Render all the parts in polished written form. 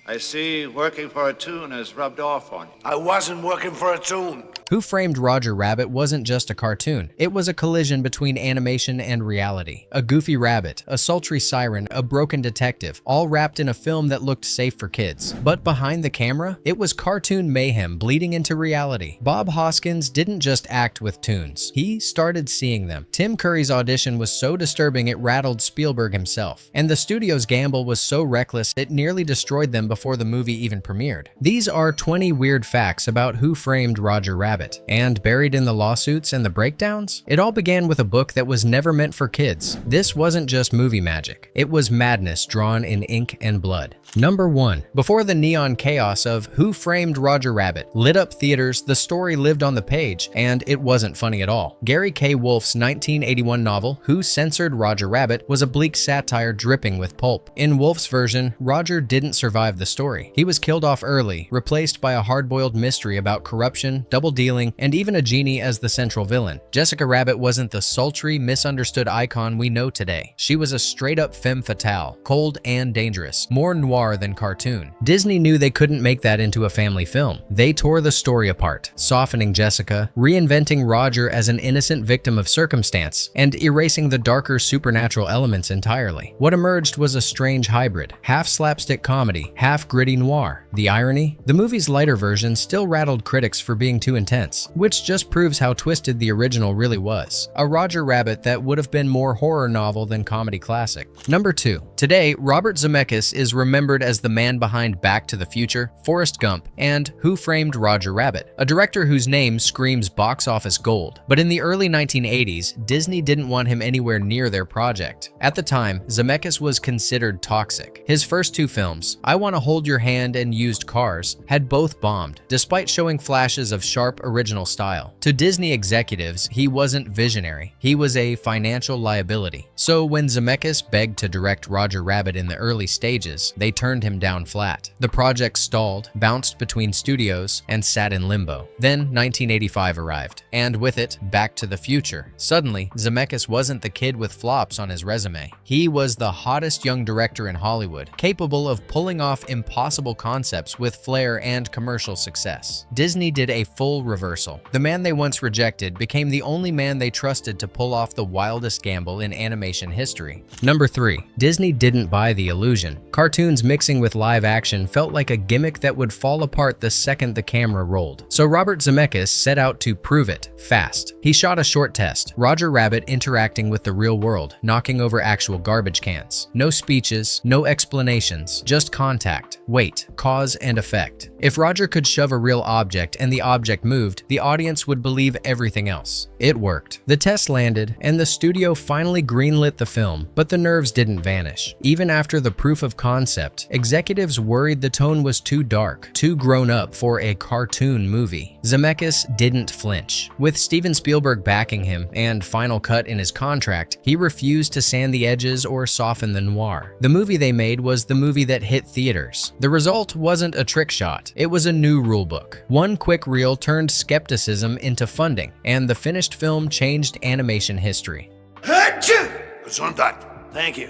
I see working for a toon has rubbed off on you. I wasn't working for a toon. Who Framed Roger Rabbit wasn't just a cartoon. It was a collision between animation and reality. A goofy rabbit, a sultry siren, a broken detective, all wrapped in a film that looked safe for kids. But behind the camera, it was cartoon mayhem bleeding into reality. Bob Hoskins didn't just act with toons. He started seeing them. Tim Curry's audition was so disturbing it rattled Spielberg himself. And the studio's gamble was so reckless it nearly destroyed them before the movie even premiered. These are 20 weird facts about Who Framed Roger Rabbit. And buried in the lawsuits and the breakdowns, it all began with a book that was never meant for kids. This wasn't just movie magic. It was madness drawn in ink and blood. Number 1. Before the neon chaos of Who Framed Roger Rabbit lit up theaters, the story lived on the page, and it wasn't funny at all. Gary K. Wolfe's 1981 novel, Who Censored Roger Rabbit, was a bleak satire dripping with pulp. In Wolfe's version, Roger didn't survive the story. He was killed off early, replaced by a hard-boiled mystery about corruption, double dealing, and even a genie as the central villain. Jessica Rabbit wasn't the sultry, misunderstood icon we know today. She was a straight-up femme fatale, cold and dangerous, more noir than cartoon. Disney knew they couldn't make that into a family film. They tore the story apart, softening Jessica, reinventing Roger as an innocent victim of circumstance, and erasing the darker supernatural elements entirely. What emerged was a strange hybrid, half slapstick comedy, half gritty noir. The irony? The movie's lighter version still rattled critics for being too intense, which just proves how twisted the original really was. A Roger Rabbit that would have been more horror novel than comedy classic. Number 2. Today, Robert Zemeckis is remembered as the man behind Back to the Future, Forrest Gump, and Who Framed Roger Rabbit, a director whose name screams box office gold. But in the early 1980s, Disney didn't want him anywhere near their project. At the time, Zemeckis was considered toxic. His first 2 films, I Want to Hold Your Hand and Used Cars, had both bombed, despite showing flashes of sharp original style. To Disney executives, he wasn't visionary. He was a financial liability. So when Zemeckis begged to direct Roger Rabbit in the early stages, they turned him down flat. The project stalled, bounced between studios, and sat in limbo. Then 1985 arrived, and with it, Back to the Future. Suddenly, Zemeckis wasn't the kid with flops on his resume. He was the hottest young director in Hollywood, capable of pulling off impossible concepts with flair and commercial success. Disney did a full reversal. The man they once rejected became the only man they trusted to pull off the wildest gamble in animation history. Number 3. Disney didn't buy the illusion. Cartoons mixing with live action felt like a gimmick that would fall apart the second the camera rolled. So Robert Zemeckis set out to prove it, fast. He shot a short test, Roger Rabbit interacting with the real world, knocking over actual garbage cans. No speeches, no explanations, just contact, weight, cause, and effect. If Roger could shove a real object and the object moved, the audience would believe everything else. It worked. The test landed, and the studio finally greenlit the film, but the nerves didn't vanish. Even after the proof of concept, executives worried the tone was too dark, too grown up for a cartoon movie. Zemeckis didn't flinch. With Steven Spielberg backing him and Final Cut in his contract, he refused to sand the edges or soften the noir. The movie they made was the movie that hit theaters. The result wasn't a trick shot. It was a new rulebook. One quick reel turned skepticism into funding, and the finished film changed animation history. Gesundheit. Thank you.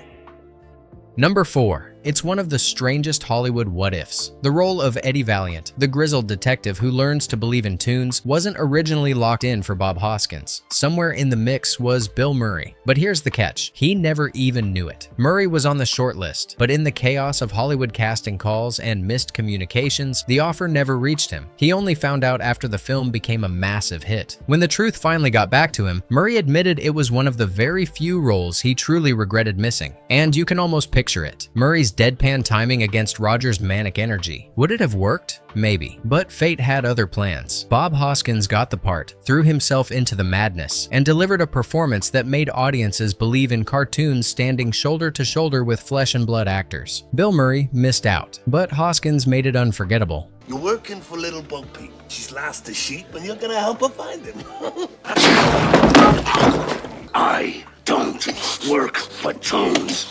Number 4. It's one of the strangest Hollywood what-ifs. The role of Eddie Valiant, the grizzled detective who learns to believe in toons, wasn't originally locked in for Bob Hoskins. Somewhere in the mix was Bill Murray. But here's the catch. He never even knew it. Murray was on the short list, but in the chaos of Hollywood casting calls and missed communications, the offer never reached him. He only found out after the film became a massive hit. When the truth finally got back to him, Murray admitted it was one of the very few roles he truly regretted missing. And you can almost picture it. Murray's deadpan timing against Roger's manic energy. Would it have worked? Maybe. But fate had other plans. Bob Hoskins got the part, threw himself into the madness, and delivered a performance that made audiences believe in cartoons standing shoulder to shoulder with flesh and blood actors. Bill Murray missed out, but Hoskins made it unforgettable. You're working for Little Bo Peep. She's lost a sheep and you're gonna help her find him. I don't work for toons.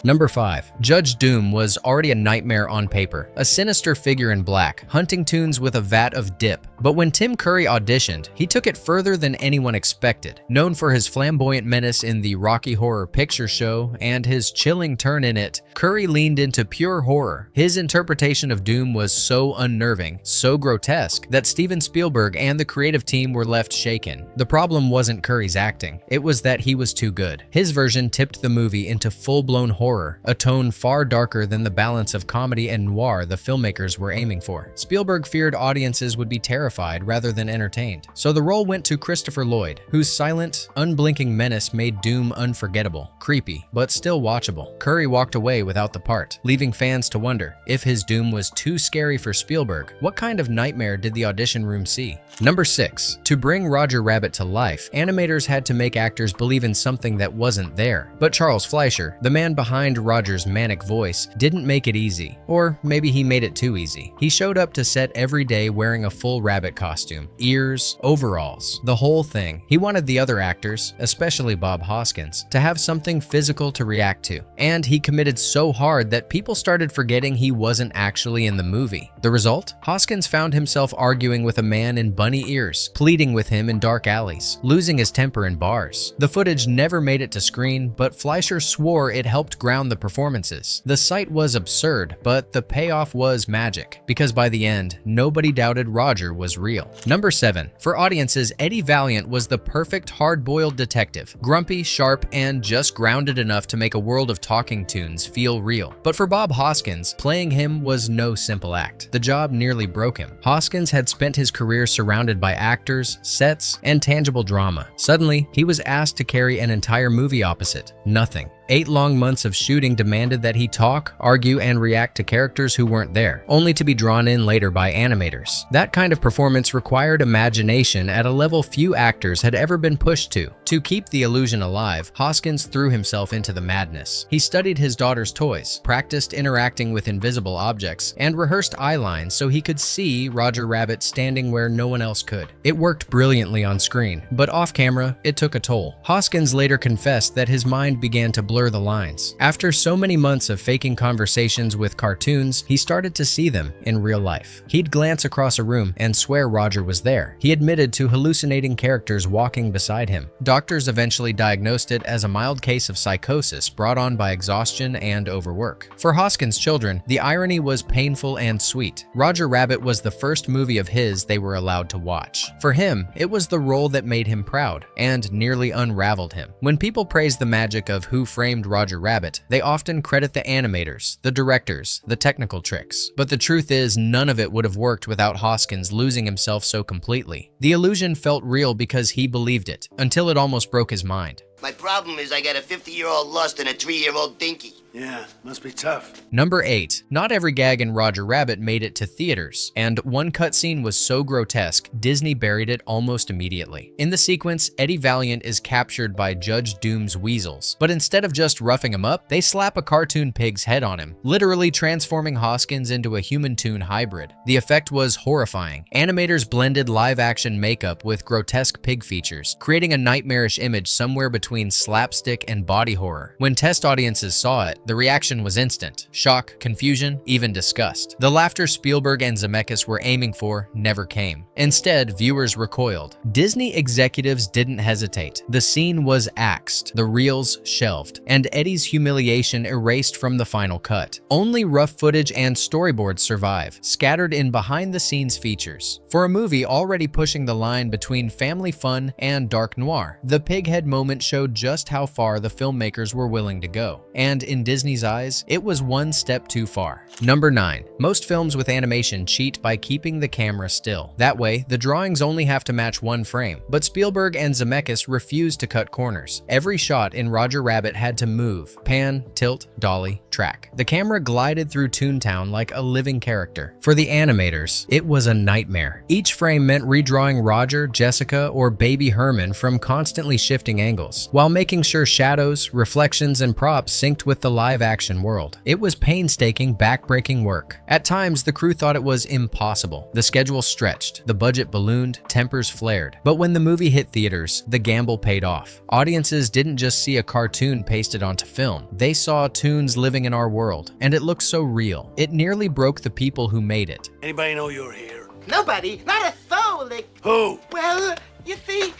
Number 5. Judge Doom was already a nightmare on paper, a sinister figure in black, hunting toons with a vat of dip. But when Tim Curry auditioned, he took it further than anyone expected. Known for his flamboyant menace in the Rocky Horror Picture Show and his chilling turn in it, Curry leaned into pure horror. His interpretation of Doom was so unnerving, so grotesque, that Steven Spielberg and the creative team were left shaken. The problem wasn't Curry's acting, it was that he was too good. His version tipped the movie into full-blown horror, a tone far darker than the balance of comedy and noir the filmmakers were aiming for. Spielberg feared audiences would be terrified rather than entertained, so the role went to Christopher Lloyd, whose silent, unblinking menace made Doom unforgettable, creepy, but still watchable. Curry walked away without the part, leaving fans to wonder, if his Doom was too scary for Spielberg, what kind of nightmare did the audition room see? Number 6. To bring Roger Rabbit to life, animators had to make actors believe in something that wasn't there. But Charles Fleischer, the man behind Roger's manic voice, didn't make it easy. Or maybe he made it too easy. He showed up to set every day wearing a full rabbit costume, ears, overalls, the whole thing. He wanted the other actors, especially Bob Hoskins, to have something physical to react to. And he committed so hard that people started forgetting he wasn't actually in the movie. The result? Hoskins found himself arguing with a man in bunny ears, pleading with him in dark alleys, losing his temper in bars. The footage never made it to screen, but Fleischer swore it helped ground the performances. The sight was absurd, but the payoff was magic, because by the end, nobody doubted Roger was real. Number 7. For audiences, Eddie Valiant was the perfect hard-boiled detective, grumpy, sharp, and just grounded enough to make a world of talking toons feel real. But for Bob Hoskins, playing him was no simple act. The job nearly broke him. Hoskins had spent his career surrounded by actors, sets, and tangible drama. Suddenly, he was asked to carry an entire movie opposite nothing. 8 long months of shooting demanded that he talk, argue, and react to characters who weren't there, only to be drawn in later by animators. That kind of performance required imagination at a level few actors had ever been pushed to. To keep the illusion alive, Hoskins threw himself into the madness. He studied his daughter's toys, practiced interacting with invisible objects, and rehearsed eye lines so he could see Roger Rabbit standing where no one else could. It worked brilliantly on screen, but off camera, it took a toll. Hoskins later confessed that his mind began to blur the lines. After so many months of faking conversations with cartoons, he started to see them in real life. He'd glance across a room and swear Roger was there. He admitted to hallucinating characters walking beside him. Doctors eventually diagnosed it as a mild case of psychosis brought on by exhaustion and overwork. For Hoskins' children, the irony was painful and sweet. Roger Rabbit was the first movie of his they were allowed to watch. For him, it was the role that made him proud and nearly unraveled him. When people praise the magic of Who Framed Roger Rabbit, they often credit the animators, the directors, the technical tricks. But the truth is, none of it would have worked without Hoskins losing himself so completely. The illusion felt real because he believed it, until it almost broke his mind. My problem is I got a 50-year-old lust and a 3-year-old dinky. Yeah, must be tough. Number 8. Not every gag in Roger Rabbit made it to theaters, and one cutscene was so grotesque, Disney buried it almost immediately. In the sequence, Eddie Valiant is captured by Judge Doom's weasels, but instead of just roughing him up, they slap a cartoon pig's head on him, literally transforming Hoskins into a human-toon hybrid. The effect was horrifying. Animators blended live-action makeup with grotesque pig features, creating a nightmarish image somewhere between slapstick and body horror. When test audiences saw it, the reaction was instant: shock, confusion, even disgust. The laughter Spielberg and Zemeckis were aiming for never came. Instead, viewers recoiled. Disney executives didn't hesitate. The scene was axed, the reels shelved, and Eddie's humiliation erased from the final cut. Only rough footage and storyboards survive, scattered in behind-the-scenes features. For a movie already pushing the line between family fun and dark noir, the pighead moment showed just how far the filmmakers were willing to go. And in Disney's eyes, it was one step too far. Number 9. Most films with animation cheat by keeping the camera still. That way, the drawings only have to match one frame. But Spielberg and Zemeckis refused to cut corners. Every shot in Roger Rabbit had to move: pan, tilt, dolly, track. The camera glided through Toontown like a living character. For the animators, it was a nightmare. Each frame meant redrawing Roger, Jessica, or baby Herman from constantly shifting angles, while making sure shadows, reflections, and props synced with the live-action world. It was painstaking, back-breaking work. At times, the crew thought it was impossible. The schedule stretched, the budget ballooned, tempers flared. But when the movie hit theaters, the gamble paid off. Audiences didn't just see a cartoon pasted onto film. They saw toons living in our world, and it looked so real. It nearly broke the people who made it. Anybody know you're here? Nobody, not a soul. Who? Well, you see,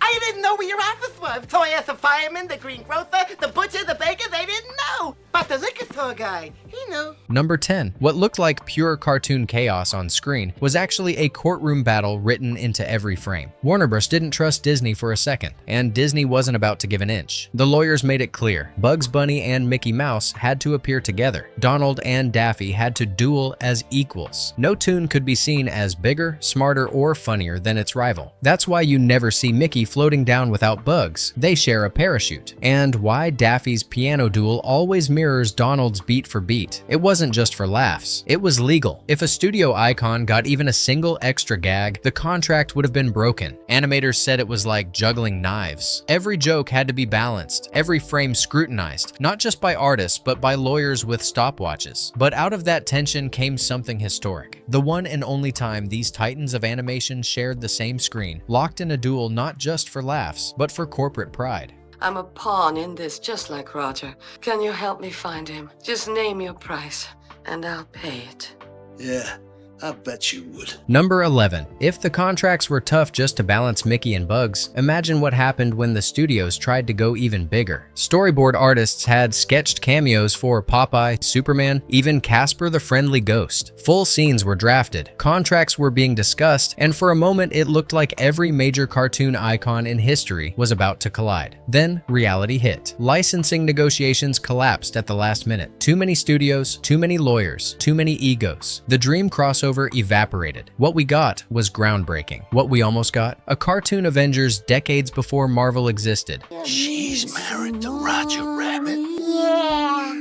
I didn't know where your office was. So I asked the fireman, the greengrocer, the butcher, the baker. They didn't know. But the liquor store guy, he knew. Number 10. What looked like pure cartoon chaos on screen was actually a courtroom battle written into every frame. Warner Bros. Didn't trust Disney for a second, and Disney wasn't about to give an inch. The lawyers made it clear. Bugs Bunny and Mickey Mouse had to appear together. Donald and Daffy had to duel as equals. No toon could be seen as bigger, smarter, or funnier than its rival. That's why you never see Mickey floating down without Bugs. They share a parachute. And why Daffy's piano duel always mirrors Donald's beat for beat. It wasn't just for laughs. It was legal. If a studio icon got even a single extra gag, the contract would have been broken. Animators said it was like juggling knives. Every joke had to be balanced, every frame scrutinized, not just by artists, but by lawyers with stopwatches. But out of that tension came something historic. The one and only time these titans of animation shared the same screen, locked in a duel not just for laughs, but for corporate pride. I'm a pawn in this, just like Roger. Can you help me find him? Just name your price, and I'll pay it. Yeah, I bet you would. Number 11. If the contracts were tough just to balance Mickey and Bugs, imagine what happened when the studios tried to go even bigger. Storyboard artists had sketched cameos for Popeye, Superman, even Casper the Friendly Ghost. Full scenes were drafted, contracts were being discussed, and for a moment it looked like every major cartoon icon in history was about to collide. Then reality hit. Licensing negotiations collapsed at the last minute. Too many studios, too many lawyers, too many egos. The dream crossover evaporated. What we got was groundbreaking. What we almost got? A cartoon Avengers decades before Marvel existed. She's married to Roger Rabbit. Yeah.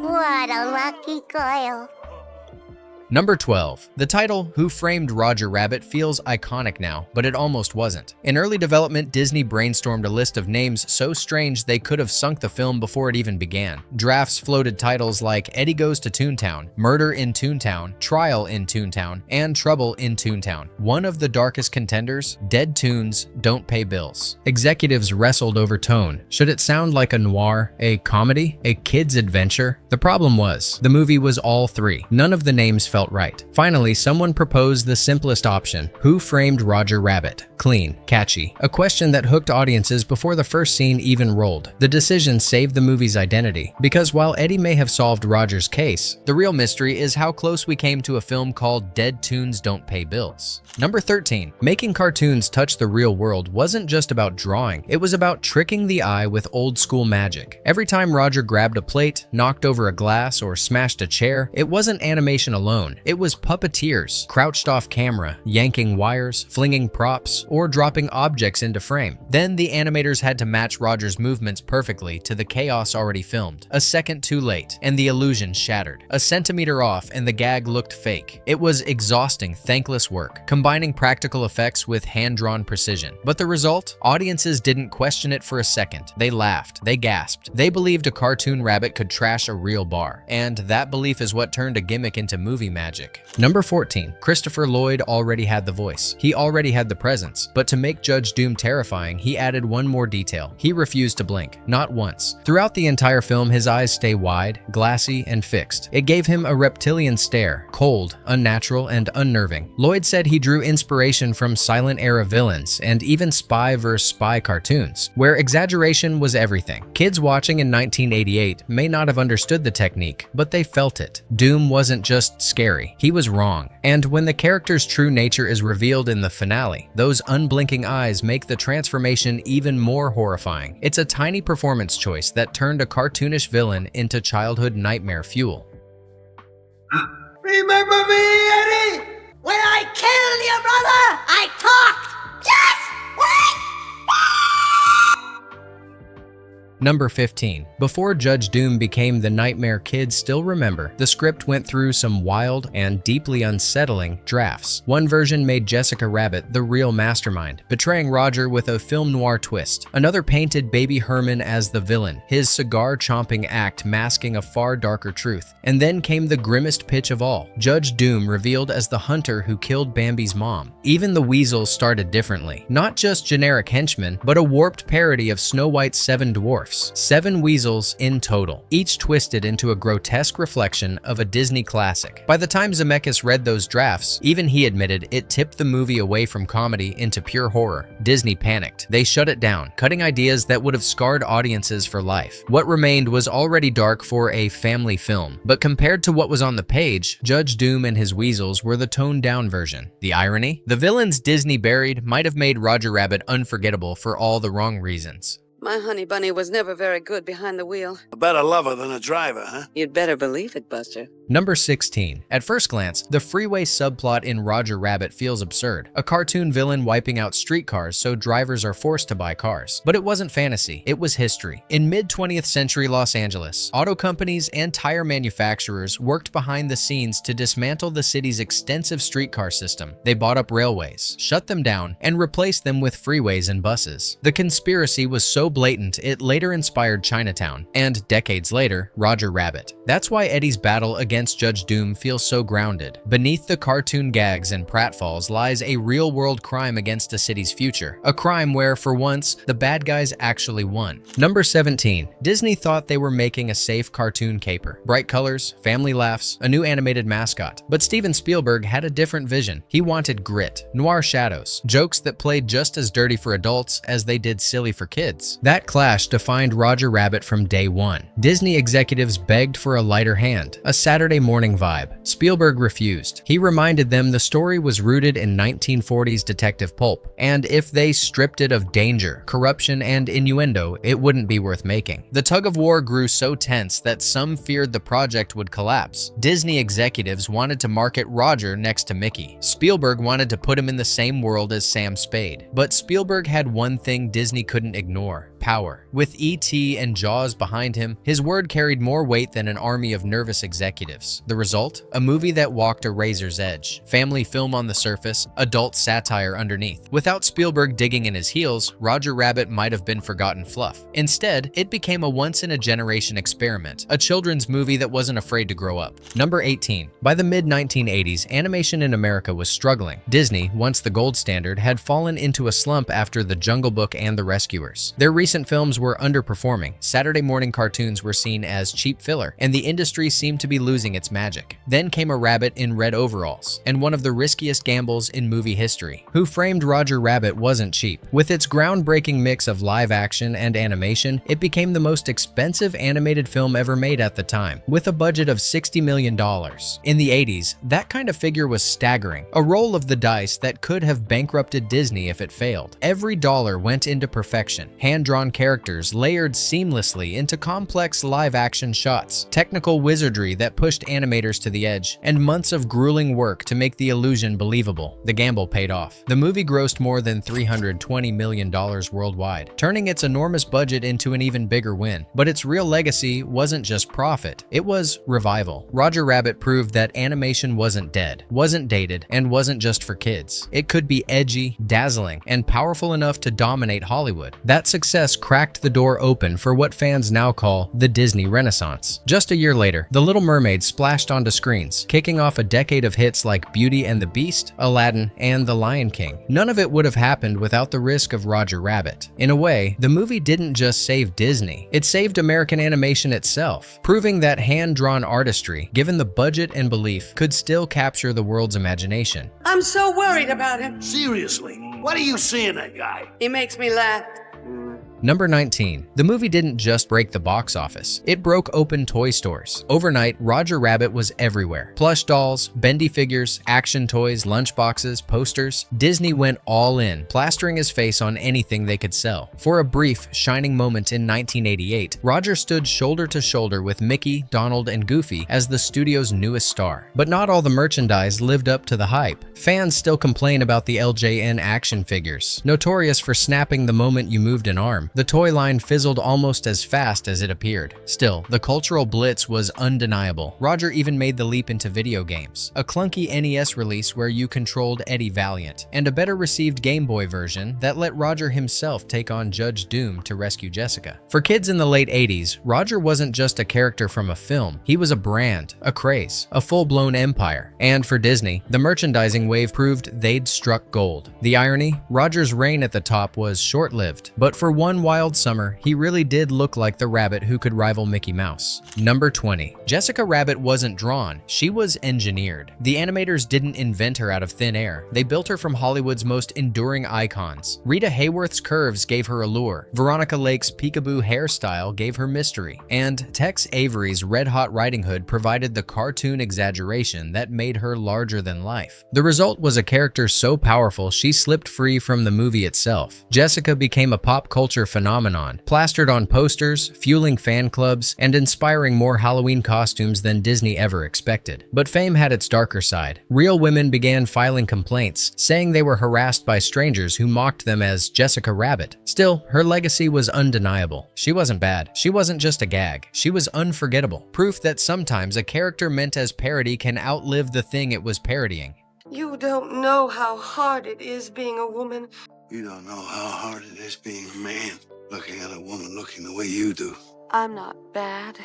What a lucky girl. Number 12. The title, Who Framed Roger Rabbit, feels iconic now, but it almost wasn't. In early development, Disney brainstormed a list of names so strange they could have sunk the film before it even began. Drafts floated titles like Eddie Goes to Toontown, Murder in Toontown, Trial in Toontown, and Trouble in Toontown. One of the darkest contenders, Dead Toons Don't Pay Bills. Executives wrestled over tone. Should it sound like a noir, a comedy, a kid's adventure? The problem was, the movie was all three. None of the names felt right. Finally, someone proposed the simplest option. Who framed Roger Rabbit? Clean, catchy. A question that hooked audiences before the first scene even rolled. The decision saved the movie's identity, because while Eddie may have solved Roger's case, the real mystery is how close we came to a film called Dead Toons Don't Pay Bills. Number 13. Making cartoons touch the real world wasn't just about drawing, it was about tricking the eye with old school magic. Every time Roger grabbed a plate, knocked over a glass, or smashed a chair, it wasn't animation alone. It was puppeteers, crouched off camera, yanking wires, flinging props, or dropping objects into frame. Then the animators had to match Roger's movements perfectly to the chaos already filmed. A second too late, and the illusion shattered. A centimeter off, and the gag looked fake. It was exhausting, thankless work, combining practical effects with hand-drawn precision. But the result? Audiences didn't question it for a second. They laughed, they gasped, they believed a cartoon rabbit could trash a real bar. And that belief is what turned a gimmick into movie magic. Number 14. Christopher Lloyd already had the voice. He already had the presence. But to make Judge Doom terrifying, he added one more detail. He refused to blink. Not once. Throughout the entire film, his eyes stay wide, glassy, and fixed. It gave him a reptilian stare, cold, unnatural, and unnerving. Lloyd said he drew inspiration from silent-era villains and even spy vs. spy cartoons, where exaggeration was everything. Kids watching in 1988 may not have understood the technique, but they felt it. Doom wasn't just scary, he was wrong. And when the character's true nature is revealed in the finale, those unblinking eyes make the transformation even more horrifying. It's a tiny performance choice that turned a cartoonish villain into childhood nightmare fuel. Remember me, Eddie? When I killed your brother, I talked. Yes! Wait! Number 15. Before Judge Doom became the nightmare kids still remember, the script went through some wild and deeply unsettling drafts. One version made Jessica Rabbit the real mastermind, betraying Roger with a film noir twist. Another painted Baby Herman as the villain, his cigar-chomping act masking a far darker truth. And then came the grimmest pitch of all, Judge Doom revealed as the hunter who killed Bambi's mom. Even the weasels started differently. Not just generic henchmen, but a warped parody of Snow White's 7 dwarfs. 7 weasels in total, each twisted into a grotesque reflection of a Disney classic. By the time Zemeckis read those drafts, even he admitted it tipped the movie away from comedy into pure horror. Disney panicked. They shut it down, cutting ideas that would have scarred audiences for life. What remained was already dark for a family film, but compared to what was on the page, Judge Doom and his weasels were the toned-down version. The irony? The villains Disney buried might have made Roger Rabbit unforgettable for all the wrong reasons. My honey bunny was never very good behind the wheel. A better lover than a driver, huh? You'd better believe it, Buster. Number 16. At first glance, the freeway subplot in Roger Rabbit feels absurd. A cartoon villain wiping out streetcars so drivers are forced to buy cars. But it wasn't fantasy, it was history. In mid-20th century Los Angeles, auto companies and tire manufacturers worked behind the scenes to dismantle the city's extensive streetcar system. They bought up railways, shut them down, and replaced them with freeways and buses. The conspiracy was so blatant, it later inspired Chinatown, and decades later, Roger Rabbit. That's why Eddie's battle against Judge Doom feels so grounded. Beneath the cartoon gags and pratfalls lies a real-world crime against a city's future. A crime where, for once, the bad guys actually won. Number 17. Disney thought they were making a safe cartoon caper. Bright colors, family laughs, a new animated mascot. But Steven Spielberg had a different vision. He wanted grit, noir shadows, jokes that played just as dirty for adults as they did silly for kids. That clash defined Roger Rabbit from day one. Disney executives begged for a lighter hand, a Saturday morning vibe. Spielberg refused. He reminded them the story was rooted in 1940s detective pulp, and if they stripped it of danger, corruption, and innuendo, it wouldn't be worth making. The tug-of-war grew so tense that some feared the project would collapse. Disney executives wanted to market Roger next to Mickey. Spielberg wanted to put him in the same world as Sam Spade. But Spielberg had one thing Disney couldn't ignore: power. With E.T. and Jaws behind him, his word carried more weight than an army of nervous executives. The result? A movie that walked a razor's edge. Family film on the surface, adult satire underneath. Without Spielberg digging in his heels, Roger Rabbit might have been forgotten fluff. Instead, it became a once-in-a-generation experiment, a children's movie that wasn't afraid to grow up. Number 18. By the mid-1980s, animation in America was struggling. Disney, once the gold standard, had fallen into a slump after The Jungle Book and The Rescuers. Their recent films were underperforming. Saturday morning cartoons were seen as cheap filler, and the industry seemed to be losing its magic. Then came a rabbit in red overalls, and one of the riskiest gambles in movie history. Who Framed Roger Rabbit wasn't cheap. With its groundbreaking mix of live action and animation, it became the most expensive animated film ever made at the time, with a budget of $60 million. In the 80s, that kind of figure was staggering, a roll of the dice that could have bankrupted Disney if it failed. Every dollar went into perfection, hand-drawn characters layered seamlessly into complex live-action shots, technical wizardry that pushed animators to the edge, and months of grueling work to make the illusion believable. The gamble paid off. The movie grossed more than $320 million worldwide, turning its enormous budget into an even bigger win. But its real legacy wasn't just profit, it was revival. Roger Rabbit proved that animation wasn't dead, wasn't dated, and wasn't just for kids. It could be edgy, dazzling, and powerful enough to dominate Hollywood. That success cracked the door open for what fans now call the Disney Renaissance. Just a year later, The Little Mermaid splashed onto screens, kicking off a decade of hits like Beauty and the Beast, Aladdin, and The Lion King. None of it would have happened without the risk of Roger Rabbit. In a way, the movie didn't just save Disney, it saved American animation itself, proving that hand-drawn artistry, given the budget and belief, could still capture the world's imagination. I'm so worried about him. Seriously, what are you seeing that guy? He makes me laugh. Number 19. The movie didn't just break the box office, it broke open toy stores. Overnight, Roger Rabbit was everywhere. Plush dolls, bendy figures, action toys, lunchboxes, posters. Disney went all in, plastering his face on anything they could sell. For a brief, shining moment in 1988, Roger stood shoulder to shoulder with Mickey, Donald, and Goofy as the studio's newest star. But not all the merchandise lived up to the hype. Fans still complain about the LJN action figures, notorious for snapping the moment you moved an arm. the toy line fizzled almost as fast as it appeared. Still, the cultural blitz was undeniable. Roger even made the leap into video games. A clunky NES release where you controlled Eddie Valiant, and a better-received Game Boy version that let Roger himself take on Judge Doom to rescue Jessica. For kids in the late 80s, Roger wasn't just a character from a film. He was a brand, a craze, a full-blown empire. And for Disney, the merchandising wave proved they'd struck gold. The irony? Roger's reign at the top was short-lived, but for one wild summer, he really did look like the rabbit who could rival Mickey Mouse. Number 20. Jessica Rabbit wasn't drawn, she was engineered. The animators didn't invent her out of thin air. They built her from Hollywood's most enduring icons. Rita Hayworth's curves gave her allure. Veronica Lake's peekaboo hairstyle gave her mystery. And Tex Avery's Red Hot Riding Hood provided the cartoon exaggeration that made her larger than life. The result was a character so powerful she slipped free from the movie itself. Jessica became a pop culture phenomenon, plastered on posters, fueling fan clubs, and inspiring more Halloween costumes than Disney ever expected. But fame had its darker side. Real women began filing complaints, saying they were harassed by strangers who mocked them as Jessica Rabbit. Still, her legacy was undeniable. She wasn't bad. She wasn't just a gag. She was unforgettable. Proof that sometimes a character meant as parody can outlive the thing it was parodying. You don't know how hard it is being a woman. You don't know how hard it is being a man, looking at a woman looking the way you do. I'm not bad.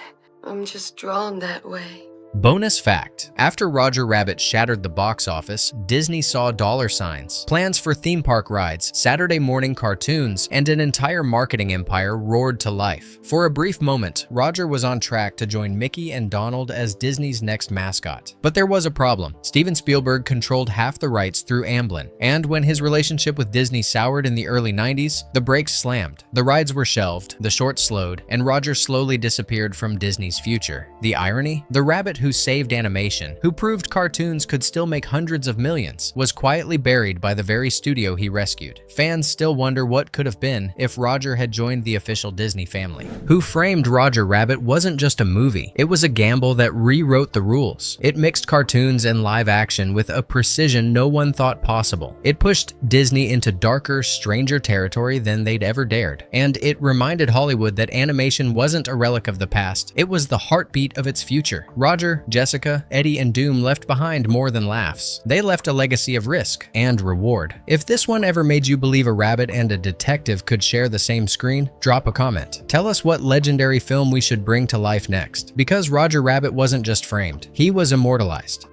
I'm just drawn that way. Bonus fact: after Roger Rabbit shattered the box office, Disney saw dollar signs. Plans for theme park rides, Saturday morning cartoons, and an entire marketing empire roared to life. For a brief moment, Roger was on track to join Mickey and Donald as Disney's next mascot. But there was a problem. Steven Spielberg controlled half the rights through Amblin, and when his relationship with Disney soured in the early 90s, the brakes slammed. The rides were shelved, the shorts slowed, and Roger slowly disappeared from Disney's future. The irony? The rabbit who saved animation, who proved cartoons could still make hundreds of millions, was quietly buried by the very studio he rescued. Fans still wonder what could have been if Roger had joined the official Disney family. Who Framed Roger Rabbit wasn't just a movie, it was a gamble that rewrote the rules. It mixed cartoons and live action with a precision no one thought possible. It pushed Disney into darker, stranger territory than they'd ever dared. And it reminded Hollywood that animation wasn't a relic of the past, it was the heartbeat of its future. Roger, Jessica, Eddie, and Doom left behind more than laughs. They left a legacy of risk and reward. If this one ever made you believe a rabbit and a detective could share the same screen, drop a comment. Tell us what legendary film we should bring to life next, because Roger Rabbit wasn't just framed, he was immortalized.